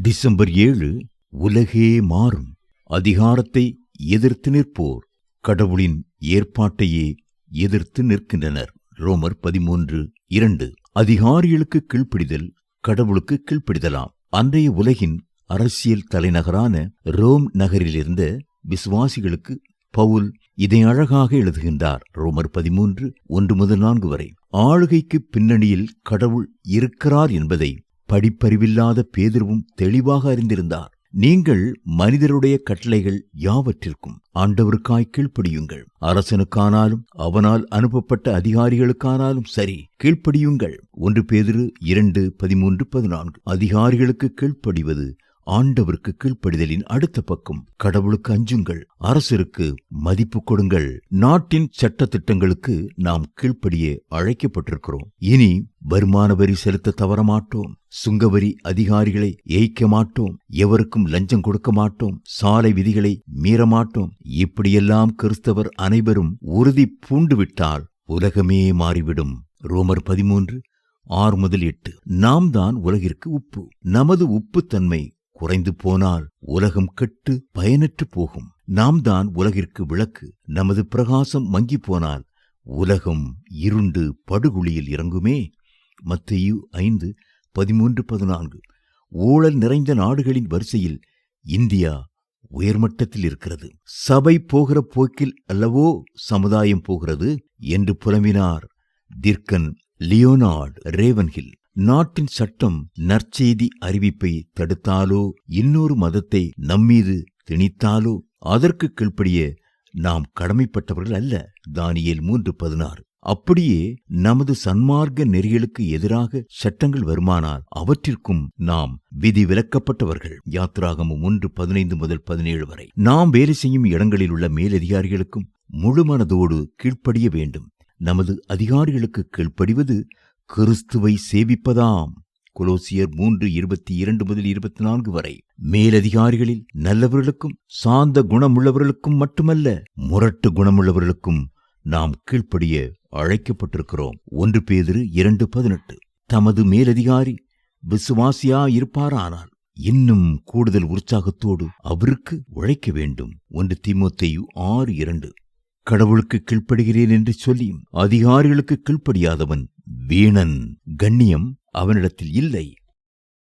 December 7 உலகே மாறும். அதிகாரத்தை எதிர்த்து நிற்போர் கடவுளின் ஏற்பாட்டையே எதிர்த்து நிற்கின்றனர். ரோமர் 13:2. அதிகாரிகளுக்கு கீழ்ப்படிதல் கடவுளுக்கு கீழ்ப்படிதலாம். அன்றைய உலகின் அரசியல் தலைநகரான ரோம் நகரிலிருந்த விசுவாசிகளுக்கு பவுல் இதை அழகாக எழுதுகின்றார். ரோமர் 13:1-4 வரை. ஆளுகைக்கு பின்னணியில் கடவுள் இருக்கிறார் என்பதை படிப்பறிவில்லாத பேதுருவும் தெளிவாக அறிந்திருந்தார். நீங்கள் மனிதருடைய கட்டளைகள் யாவற்றிற்கும் ஆண்டவருக்காய் கீழ்ப்படியுங்கள். அரசனுக்கானாலும் அவனால் அனுப்பப்பட்ட அதிகாரிகளுக்கானாலும் சரி, கீழ்ப்படியுங்கள். 1 பேதுரு 2:13-14. அதிகாரிகளுக்கு கீழ்ப்படிவது ஆண்டவருக்கு கீழ்ப்படிதலின் அடுத்த பக்கம். கடவுளுக்கு அஞ்சுங்கள், அரசருக்கு மதிப்பு கொடுங்கள். நாட்டின் சட்ட திட்டங்களுக்கு நாம் கீழ்ப்படிய அழைக்கப்பட்டிருக்கிறோம். இனி வருமான வரி செலுத்த தவறமாட்டோம். சுங்கவரி அதிகாரிகளை ஏய்க்க மாட்டோம். எவருக்கும் லஞ்சம் கொடுக்க மாட்டோம். சாலை விதிகளை மீறமாட்டோம். இப்படியெல்லாம் கிறிஸ்தவர் அனைவரும் உறுதி பூண்டுவிட்டால் உலகமே மாறிவிடும். ரோமர் 13:6-8. நாம் தான் உலகிற்கு உப்பு. நமது உப்புத்தன்மை குறைந்து போனால் உலகம் கெட்டு பயனற்று போகும். நாம் தான் உலகிற்கு விளக்கு. நமது பிரகாசம் மங்கி போனால் உலகம் இருண்டு படுகுழியில் இறங்குமே. மத்தேயு 5:13-14. ஊழல் நிறைந்த நாடுகளின் வரிசையில் இந்தியா உயர்மட்டத்தில் இருக்கிறது. சபை போகிற போக்கில் அல்லவோ சமுதாயம் போகிறது என்று புலம்பினார் டிர்கன் லியோனார்ட் ரேவன்ஹில். நாட்டின் சட்டம் நற்செய்தி அறிவிப்பை தடுத்தாலோ இன்னொரு மதத்தை நம்மீது திணித்தாலோ அதற்கு கீழ்ப்படிய நாம் கடமைப்பட்டவர்கள் அல்ல. தானியேல் 3:16. அப்படியே நமது சன்மார்க்க நெறிகளுக்கு எதிராக சட்டங்கள் வருமானால் அவற்றிற்கும் நாம் விதி விலக்கப்பட்டவர்கள். யாத்ராகமம் 1:15-17 வரை. நாம் வேலை செய்யும் இடங்களில் உள்ள மேலதிகாரிகளுக்கும் முழு மனதோடு கீழ்ப்படிய வேண்டும். நமது அதிகாரிகளுக்கு கீழ்ப்படிவது கிறிஸ்துவை சேவிப்பதாம். கொலோசியர் 3:22-24 வரை. மேலதிகாரிகளில் நல்லவர்களுக்கும் சாந்த குணமுள்ளவர்களுக்கும் மட்டுமல்ல, முரட்டு குணமுள்ளவர்களுக்கும் நாம் கீழ்ப்படிய அழைக்கப்பட்டிருக்கிறோம். 1 பேதுரு 2:18. தமது மேலதிகாரி விசுவாசியாயிருப்பாரானால் இன்னும் கூடுதல் உற்சாகத்தோடு அவருக்கு உழைக்க வேண்டும். 1 தீமோத்தேயு 6:2. கடவுளுக்கு கீழ்ப்படுகிறேன் என்று சொல்லியும் அதிகாரிகளுக்கு கீழ்ப்படியாதவன் வீணன். கண்ணியம் அவனிடத்தில் இல்லை.